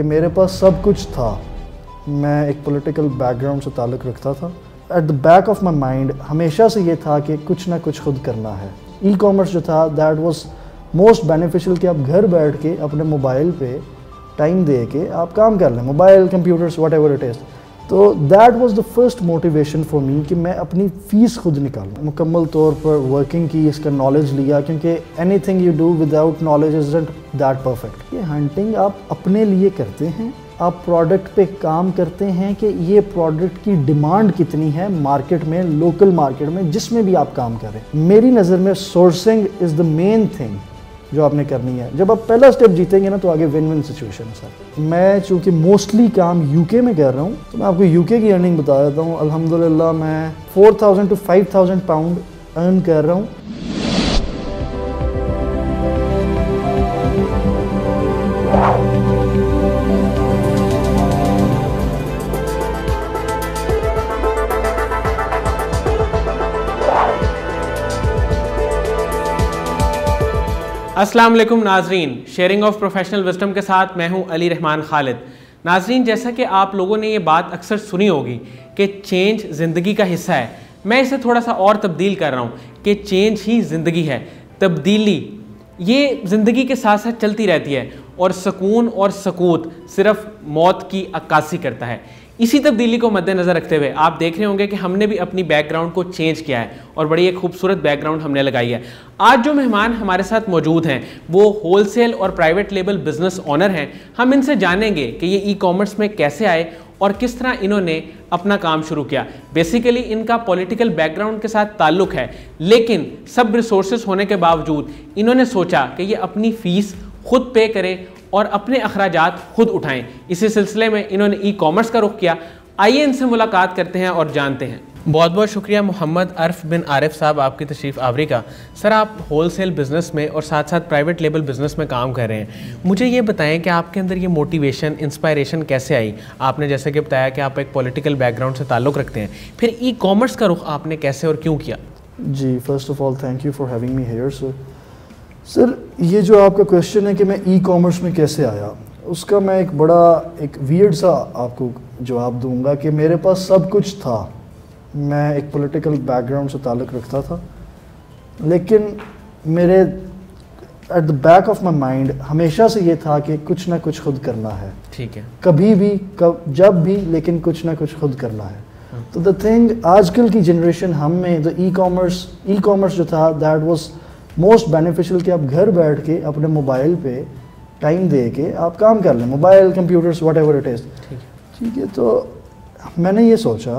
میرے پاس سب کچھ تھا. میں ایک پولیٹیکل بیک گراؤنڈ سے تعلق رکھتا تھا. At the back of my mind ہمیشہ سے یہ تھا کہ کچھ نہ کچھ خود کرنا ہے. ای کامرس جو تھا دیٹ واز موسٹ بینیفیشل کہ آپ گھر بیٹھ کے اپنے موبائل پہ ٹائم دے کے آپ کام کر لیں, mobile, computers, whatever it is. تو that was the first motivation for me کہ میں اپنی فیس خود نکالوں. مکمل طور پر ورکنگ کی, اس کا نالج لیا, کیونکہ any thing you do without knowledge isn't that perfect. یہ ہنٹنگ آپ اپنے لیے کرتے ہیں, آپ پروڈکٹ پہ کام کرتے ہیں کہ یہ پروڈکٹ کی ڈیمانڈ کتنی ہے مارکیٹ میں, لوکل مارکیٹ میں, جس میں بھی آپ کام کریں. میری نظر میں سورسنگ از دا مین تھنگ جو آپ نے کرنی ہے. جب آپ پہلا سٹیپ جیتیں گے نا تو آگے ون ون سچویشن ہے سر. میں چونکہ موسٹلی کام یو کے میں کر رہا ہوں تو میں آپ کو یو کے کی ارننگ بتا دیتا ہوں. الحمدللہ میں 4000 to 5000 پاؤنڈ ارن کر رہا ہوں. السلام علیکم ناظرین, شیئرنگ آف پروفیشنل وزڈم کے ساتھ میں ہوں علی رحمان خالد. ناظرین, جیسا کہ آپ لوگوں نے یہ بات اکثر سنی ہوگی کہ چینج زندگی کا حصہ ہے, میں اسے تھوڑا سا اور تبدیل کر رہا ہوں کہ چینج ہی زندگی ہے. تبدیلی یہ زندگی کے ساتھ ساتھ چلتی رہتی ہے اور سکون اور سکوت صرف موت کی عکاسی کرتا ہے. اسی تبدیلی کو مد نظر رکھتے ہوئے آپ دیکھ رہے ہوں گے کہ ہم نے بھی اپنی بیک گراؤنڈ کو چینج کیا ہے اور بڑی ایک خوبصورت بیک گراؤنڈ ہم نے لگائی ہے. آج جو مہمان ہمارے ساتھ موجود ہیں وہ ہول سیل اور پرائیویٹ لیبل بزنس اونر ہیں. ہم ان سے جانیں گے کہ یہ ای کامرس میں کیسے آئے اور کس طرح انہوں نے اپنا کام شروع کیا. بیسیکلی ان کا پولیٹیکل بیک گراؤنڈ کے ساتھ تعلق ہے, لیکن سب ریسورسز ہونے کے باوجود انہوں نے سوچا کہ یہ اپنی فیس خود پے کریں اور اپنے اخراجات خود اٹھائیں. اسی سلسلے میں انہوں نے ای کامرس کا رخ کیا. آئیے ان سے ملاقات کرتے ہیں اور جانتے ہیں. بہت بہت شکریہ محمد عرف بن عارف صاحب آپ کی تشریف آوری کا. سر, آپ ہول سیل بزنس میں اور ساتھ ساتھ پرائیویٹ لیبل بزنس میں کام کر رہے ہیں. مجھے یہ بتائیں کہ آپ کے اندر یہ موٹیویشن, انسپائریشن کیسے آئی؟ آپ نے جیسے کہ بتایا کہ آپ ایک پولیٹیکل بیک گراؤنڈ سے تعلق رکھتے ہیں, پھر ای کامرس کا رخ آپ نے کیسے اور کیوں کیا؟ جی, first of all thank you for having me here sir. Sir, یہ جو آپ کا کویشچن ہے کہ میں ای کامرس میں کیسے آیا, اس کا میں ایک بڑا ایک ویئرڈ سا آپ کو جواب دوں گا کہ میرے پاس سب کچھ تھا. میں ایک پولیٹیکل بیک گراؤنڈ سے تعلق رکھتا تھا, لیکن میرے at the back of my mind ہمیشہ سے یہ تھا کہ کچھ نہ کچھ خود کرنا ہے. ٹھیک ہے, کبھی بھی, جب بھی, لیکن کچھ نہ کچھ خود کرنا ہے. تو دا تھنگ, آج کل کی جنریشن ہم میں دا ای کامرس جو تھا دیٹ واز موسٹ بینیفیشل کہ آپ گھر بیٹھ کے اپنے موبائل پہ ٹائم دے کے آپ کام کر لیں, mobile, computers, whatever it از. ٹھیک ہے, تو میں نے یہ سوچا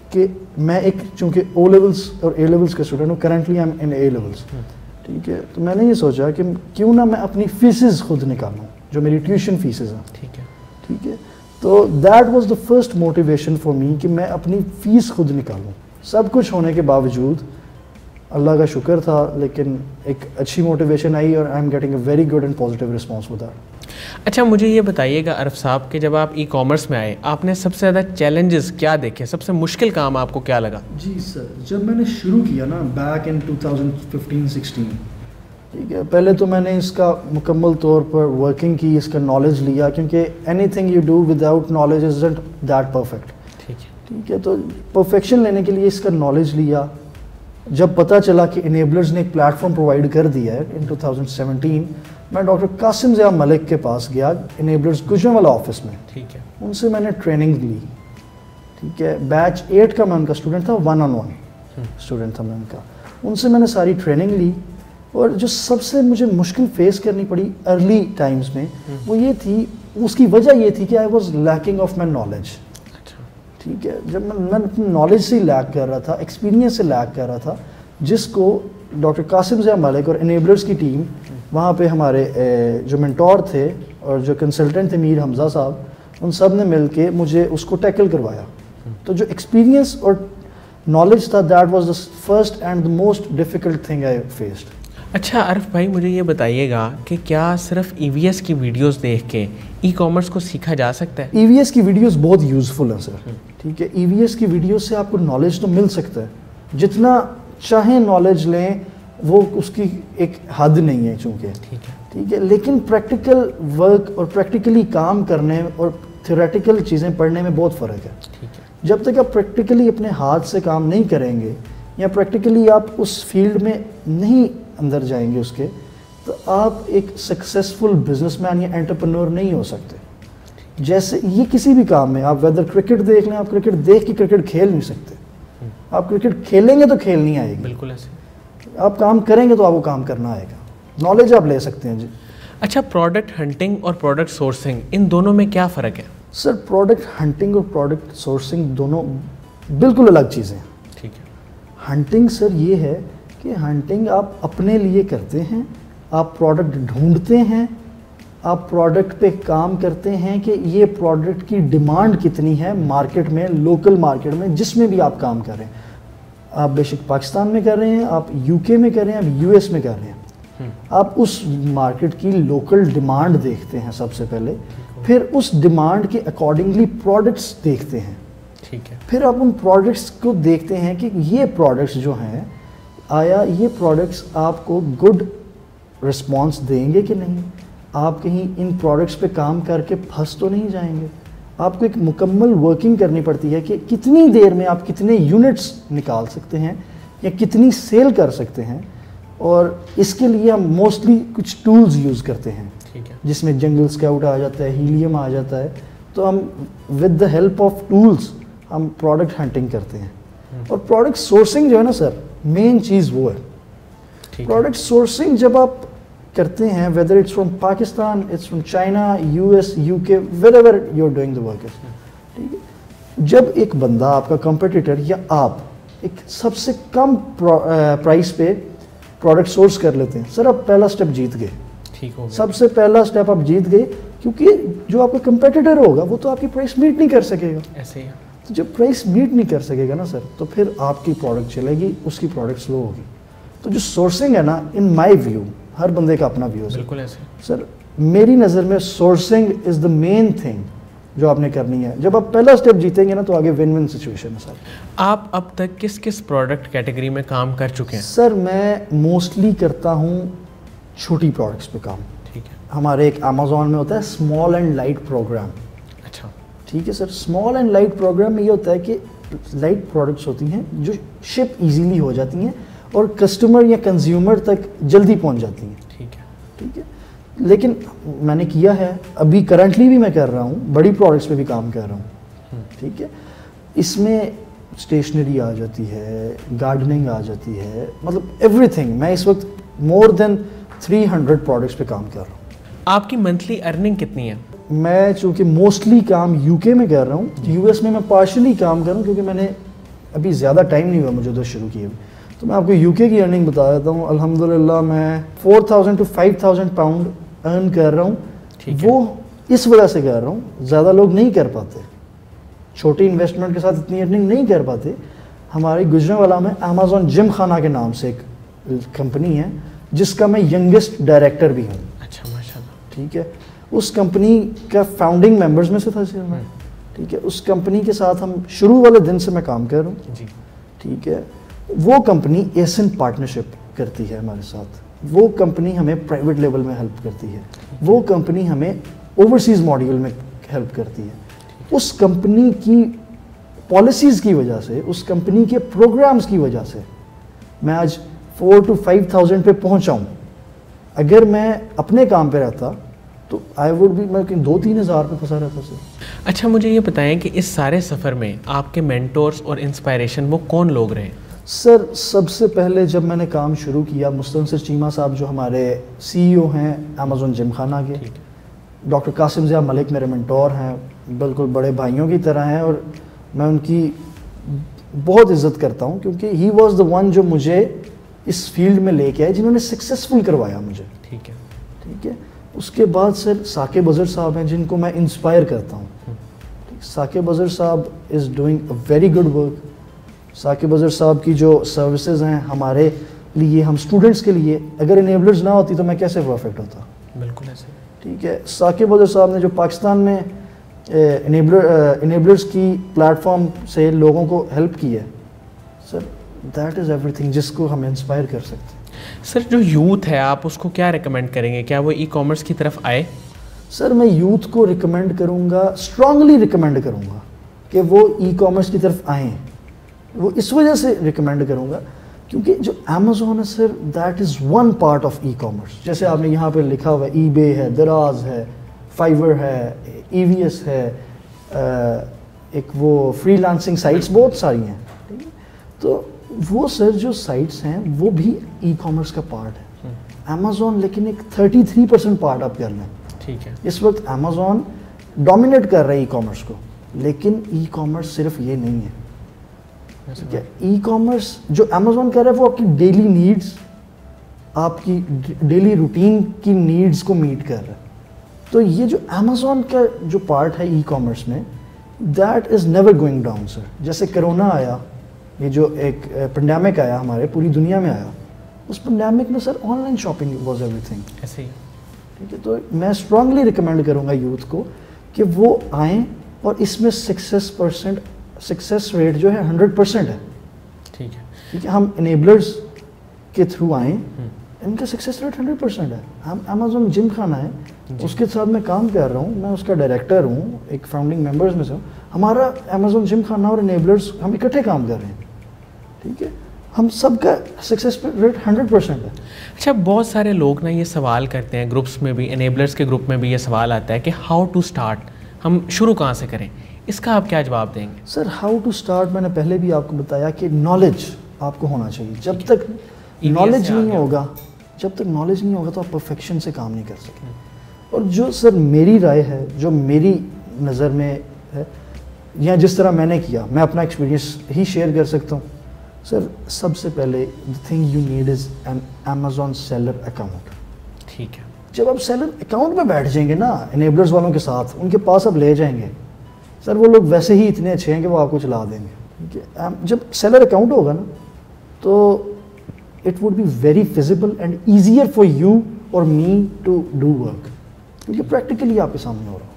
کہ میں ایک, چونکہ او لیولس اور اے لیولس کا اسٹوڈنٹ ہوں, currently I am in A levels. ٹھیک ہے, تو میں نے یہ سوچا کہ کیوں نہ میں اپنی فیسز خود نکالوں, جو میری ٹیوشن فیسز ہیں. ٹھیک ہے, تو that was the first motivation for me کہ میں اپنی فیس خود نکالوں. سب کچھ ہونے کے باوجود اللہ کا شکر تھا, لیکن ایک اچھی موٹیویشن آئی اور I am getting a very good and positive response for that. اچھا, مجھے یہ بتائیے گا عرف صاحب کہ جب آپ ای کامرس میں آئے آپ نے سب سے زیادہ چیلنجز کیا دیکھے, سب سے مشکل کام آپ کو کیا لگا؟ جی سر, جب میں نے شروع کیا نا بیک ان 2015-16, ٹھیک ہے, پہلے تو میں نے اس کا مکمل طور پر ورکنگ کی, اس کا نالج لیا, کیونکہ any thing you do without knowledge isn't that perfect. ٹھیک ہے, تو پرفیکشن لینے کے لیے اس کا نالج لیا. جب پتہ چلا کہ انیبلرز نے ایک پلیٹ فارم پرووائڈ کر دیا ہے ان 2017, میں ڈاکٹر قاسم ضیاء ملک کے پاس گیا, انیبلرز گجرانوالہ آفس میں. ٹھیک ہے, ان سے میں نے ٹریننگ لی. ٹھیک ہے, بیچ 8 کا میں ان کا اسٹوڈنٹ تھا, 1-on-1 اسٹوڈنٹ تھا میں ان کا. ان سے میں نے ساری ٹریننگ لی, اور جو سب سے مجھے مشکل فیس کرنی پڑی ارلی ٹائمز میں وہ یہ تھی, اس کی وجہ یہ تھی کہ I was lacking of my knowledge. ٹھیک ہے, جب میں اپنے نالج سے لیک کر رہا تھا, ایکسپیرینس سے لیک کر رہا تھا, جس کو ڈاکٹر قاسم ضیاء ملک اور انیبلرز کی ٹیم, وہاں پہ ہمارے جو مینٹور تھے اور جو کنسلٹنٹ تھے میر حمزہ صاحب, ان سب نے مل کے مجھے اس کو ٹیکل کروایا. تو جو ایکسپیرینس اور نالج تھا that was the first and the most difficult thing I faced. اچھا عرف بھائی, مجھے یہ بتائیے گا کہ کیا صرف ای وی ایس کی ویڈیوز دیکھ کے ای کامرس کو سیکھا جا سکتا ہے؟ ای وی ایس کی ویڈیوز بہت یوزفل ہیں سر. ٹھیک ہے, ای وی ایس کی ویڈیوز سے آپ کو نالج تو مل سکتا ہے, جتنا چاہیں نالج لیں, وہ اس کی ایک حد نہیں ہے چونکہ. ٹھیک ہے. لیکن پریکٹیکل ورک اور پریکٹیکلی کام کرنے اور تھیوریٹیکل چیزیں پڑھنے میں بہت فرق ہے. جب تک آپ پریکٹیکلی اپنے ہاتھ سے کام نہیں کریں گے یا پریکٹیکلی آپ اس فیلڈ میں نہیں اندر جائیں گے اس کے, تو آپ ایک سکسیزفل بزنس مین یا انٹرپرینور نہیں ہو سکتے. جیسے یہ کسی بھی کام میں, آپ ویدر کرکٹ دیکھ لیں, آپ کرکٹ دیکھ کے کرکٹ کھیل نہیں سکتے. آپ کرکٹ کھیلیں گے تو کھیل نہیں آئے گی. بالکل ایسے. آپ کام کریں گے تو آپ کو کام کرنا آئے گا. نالج آپ لے سکتے ہیں. جی اچھا, پروڈکٹ ہنٹنگ اور پروڈکٹ سورسنگ ان دونوں میں کیا فرق ہے؟ سر پروڈکٹ ہنٹنگ اور پروڈکٹ سورسنگ دونوں بالکل الگ چیزیں ہیں. ٹھیک ہے. ہنٹنگ سر یہ ہے کہ ہنٹنگ آپ اپنے لیے کرتے ہیں, آپ پروڈکٹ ڈھونڈتے ہیں, آپ پروڈکٹ پہ کام کرتے ہیں کہ یہ پروڈکٹ کی ڈیمانڈ کتنی ہے مارکیٹ میں, لوکل مارکیٹ میں, جس میں بھی آپ کام کر رہے ہیں. آپ بے شک پاکستان میں کر رہے ہیں, آپ یو کے میں کر رہے ہیں, آپ یو ایس میں کر رہے ہیں, آپ اس مارکیٹ کی لوکل ڈیمانڈ دیکھتے ہیں سب سے پہلے, پھر اس ڈیمانڈ کے اکارڈنگلی پروڈکٹس دیکھتے ہیں. ٹھیک ہے. پھر آپ ان پروڈکٹس کو دیکھتے ہیں کہ یہ پروڈکٹس جو ہیں, آیا یہ پروڈکٹس آپ کو گڈ رسپانس دیں گے کہ نہیں, آپ کہیں ان پروڈکٹس پہ کام کر کے پھنس تو نہیں جائیں گے. آپ کو ایک مکمل ورکنگ کرنی پڑتی ہے کہ کتنی دیر میں آپ کتنے یونٹس نکال سکتے ہیں یا کتنی سیل کر سکتے ہیں, اور اس کے لیے ہم موسٹلی کچھ ٹولز یوز کرتے ہیں. ٹھیک ہے. جس میں جنگل اسکاؤٹ آ جاتا ہے, ہیلیم آ جاتا ہے, تو ہم with the help of tools ہم پروڈکٹ ہنٹنگ کرتے ہیں. اور پروڈکٹ سورسنگ جو ہے نا سر, مین چیز وہ ہے. پروڈکٹ سورسنگ جب آپ کرتے ہیں, whether it's from Pakistan, it's from China, U S, U K, wherever you are doing the work. ٹھیک ہے. جب ایک بندہ آپ کا کمپٹیٹر یا آپ ایک سب سے کم پرائس پہ پروڈکٹ سورس کر لیتے ہیں, سر آپ پہلا اسٹیپ جیت گئے. ٹھیک ہو گیا. سب سے پہلا اسٹیپ آپ جیت گئے, کیونکہ جو آپ کا کمپیٹیٹر ہوگا وہ تو آپ کی پرائس میٹ نہیں کر سکے گا. ایسے ہی. تو جب پرائس میٹ نہیں کر سکے گا نا سر, تو پھر آپ کی پروڈکٹ چلے گی, اس کی پروڈکٹ سلو ہوگی. تو جو سورسنگ ہے نا, ان مائی ویو, ہر بندے کا اپنا ویو ہے. بالکل ایسے. سر میری نظر میں سورسنگ از دا مین تھنگ جو آپ نے کرنی ہے. جب آپ پہلا اسٹیپ جیتیں گے نا, تو آگے ون ون سچویشن ہے. سر آپ اب تک کس کس پروڈکٹ کیٹیگری میں کام کر چکے ہیں؟ سر میں موسٹلی کرتا ہوں چھوٹی پروڈکٹس پہ کام. ٹھیک ہے. ہمارے ایک امیزون میں ہوتا ہے اسمال اینڈ لائٹ پروگرام. اچھا. ٹھیک ہے سر. اسمال اینڈ لائٹ پروگرام میں یہ ہوتا ہے کہ لائٹ پروڈکٹس ہوتی ہیں جو شپ ایزیلی ہو جاتی ہیں اور کسٹمر یا کنزیومر تک جلدی پہنچ جاتی ہیں. ٹھیک ہے. ٹھیک ہے. لیکن میں نے کیا ہے, ابھی کرنٹلی بھی میں کر رہا ہوں, بڑی پروڈکٹس پہ بھی کام کر رہا ہوں. ٹھیک ہے. اس میں اسٹیشنری آ جاتی ہے, گارڈننگ آ جاتی ہے, مطلب ایوری تھنگ. میں اس وقت مور دین 300 پروڈکٹس پہ کام کر رہا ہوں. آپ کی منتھلی ارننگ کتنی ہے؟ میں چونکہ موسٹلی کام یو کے میں کر رہا ہوں, یو ایس میں پارشلی کام کر رہا ہوں, کیونکہ میں نے ابھی زیادہ ٹائم نہیں ہوا مجھے ادھر شروع کیے ہوئے. تو میں آپ کو یو کے کی ارننگ بتا دیتا ہوں. الحمدللہ میں 4,000 to 5,000 پاؤنڈ ارن کر رہا ہوں. وہ اس وجہ سے کر رہا ہوں, زیادہ لوگ نہیں کر پاتے, چھوٹی انویسٹمنٹ کے ساتھ اتنی ارننگ نہیں کر پاتے. ہماری گجرانوالہ میں امیزون جم خانہ کے نام سے ایک کمپنی ہے جس کا میں ینگسٹ ڈائریکٹر بھی ہوں. اچھا ماشاءاللہ. ٹھیک ہے. اس کمپنی کا فاؤنڈنگ ممبرز میں سے تھا سر میں. ٹھیک ہے. اس کمپنی کے ساتھ ہم شروع والے دن سے میں کام کر رہا ہوں. جی. ٹھیک ہے. وہ کمپنی ایسن پارٹنرشپ کرتی ہے ہمارے ساتھ. وہ کمپنی ہمیں پرائیویٹ لیول میں ہیلپ کرتی ہے. وہ کمپنی ہمیں اوورسیز ماڈیول میں ہیلپ کرتی ہے. اس کمپنی کی پالیسیز کی وجہ سے, اس کمپنی کے پروگرامز کی وجہ سے میں آج 4,000 to 5,000 پہ پہنچا ہوں. اگر میں اپنے کام پہ رہتا تو آئی ووڈ بھی, میں 2-3 ہزار پہ پھنسا رہتا سر. اچھا مجھے یہ بتائیں کہ اس سارے سفر میں آپ کے مینٹورز اور انسپائریشن وہ کون لوگ رہے؟ سر سب سے پہلے جب میں نے کام شروع کیا, مستنصر چیمہ صاحب جو ہمارے سی ای او ہیں امیزون جم خانہ کے, ڈاکٹر قاسم ضیاء ملک میرے مینٹور ہیں, بالکل بڑے بھائیوں کی طرح ہیں, اور میں ان کی بہت عزت کرتا ہوں کیونکہ ہی واز دا ون جو مجھے اس فیلڈ میں لے کے آئے, جنہوں نے سکسیزفل کروایا مجھے. ٹھیک ہے. ٹھیک ہے. اس کے بعد سر ثاقب اظہر صاحب ہیں جن کو میں انسپائر کرتا ہوں. ثاقب اظہر صاحب is doing a very good work. Saqib Azhar صاحب کی جو سروسز ہیں ہمارے لیے, ہم اسٹوڈنٹس کے لیے, اگر انیبلرز نہ ہوتی تو میں کیسے پرفیکٹ ہوتا. بالکل ایسے. ٹھیک ہے. ثاقب اظہر صاحب نے جو پاکستان میں انیبلرز کی پلیٹ فارم سے لوگوں کو ہیلپ کی ہے, sir that is every thing جس کو ہم انسپائر کر سکتے ہیں. سر جو یوتھ ہے آپ اس کو کیا ریکمینڈ کریں گے, کیا وہ ای کامرس کی طرف آئے؟ سر میں یوتھ کو ریکمینڈ کروں گا, اسٹرانگلی ریکمینڈ کروں گا کہ وہ ای کامرس کی طرف آئیں. وہ اس وجہ سے ریکمینڈ کروں گا کیونکہ جو امیزون ہے sir, that is one part of e commerce. جیسے آپ نے یہاں پہ لکھا ہوا ہے ای بے ہے, دراز ہے, فائیور ہے, ای وی ایس ہے, ایک وہ فری لانسنگ سائٹس بہت ساری ہیں. تو وہ سر جو سائٹس ہیں وہ بھی ای کامرس کا پارٹ ہے. امیزون لیکن ایک 33% پارٹ آپ کر لیں. ٹھیک ہے, اس وقت امیزون ڈومینیٹ کر رہا ہے ای کامرس کو, لیکن ای کامرس صرف یہ نہیں ہے. ٹھیک ہے, ای کامرس جو امیزون کر رہا ہے وہ آپ کی ڈیلی نیڈس, آپ کی ڈیلی روٹین کی نیڈس کو میٹ کر رہا ہے. تو یہ جو امیزون کا جو پارٹ ہے ای کامرس میں, that is never going down sir. جیسے کرونا آیا, یہ جو ایک پینڈیمک آیا ہمارے پوری دنیا میں آیا, اس پینڈیمک میں sir online shopping was everything. ایسے ہی. ٹھیک ہے, تو میں اسٹرانگلی ریکمینڈ کروں گا یوتھ کو کہ وہ آئیں, اور اس میں سکسیس ریٹ جو ہے 100% ہے. ٹھیک ہے, ٹھیک ہے, ہم انیبلرز کے تھرو آئیں, ان کا سکسیس ریٹ 100% ہے. ہم امیزون جم خانہ ہے, اس کے ساتھ میں کام کر رہا ہوں, میں اس کا ڈائریکٹر ہوں, ایک فاؤنڈنگ ممبرز میں سے ہوں. ہمارا امیزون جم خانہ اور انیبلرز ہم اکٹھے کام کر رہے ہیں. ٹھیک ہے, ہم سب کا سکسیس ریٹ 100% ہے. اچھا, بہت سارے لوگ نا یہ سوال کرتے ہیں گروپس میں بھی, انیبلرز کے گروپ میں بھی یہ سوال آتا ہے کہ ہاؤ ٹو اسٹارٹ, ہم شروع کہاں سے کریں؟ اس کا آپ کیا جواب دیں گے؟ سر ہاؤ ٹو اسٹارٹ میں نے پہلے بھی آپ کو بتایا کہ نالج آپ کو ہونا چاہیے. جب تک نالج نہیں ہوگا تو آپ پرفیکشن سے کام نہیں کر سکتے. اور جو سر میری رائے ہے, جو میری نظر میں ہے, یا جس طرح میں نے کیا, میں اپنا ایکسپیرینس ہی شیئر کر سکتا ہوں. سر سب سے پہلے the thing you need is an Amazon seller account. ٹھیک ہے, جب آپ سیلر اکاؤنٹ میں بیٹھ جائیں گے نا انیبلرز والوں کے ساتھ, ان کے پاس آپ لے جائیں گے, سر وہ لوگ ویسے ہی اتنے اچھے ہیں کہ وہ آپ کو چلا دیں گے. ٹھیک ہے, جب سیلر اکاؤنٹ ہوگا نا تو it would be very feasible and easier for you اور می ٹو ڈو ورک, کیونکہ پریکٹیکلی آپ کے سامنے ہو رہا.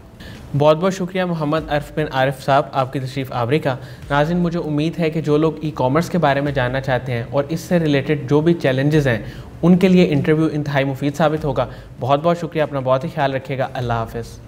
بہت بہت شکریہ محمد عرف بن عارف صاحب آپ کی تشریف آوری کا. ناظرین, مجھے امید ہے کہ جو لوگ ای کامرس کے بارے میں جاننا چاہتے ہیں اور اس سے ریلیٹڈ جو بھی چیلنجز ہیں ان کے لیے انٹرویو انتہائی مفید ثابت ہوگا. بہت بہت شکریہ, اپنا بہت ہی خیال رکھیے گا. اللہ حافظ.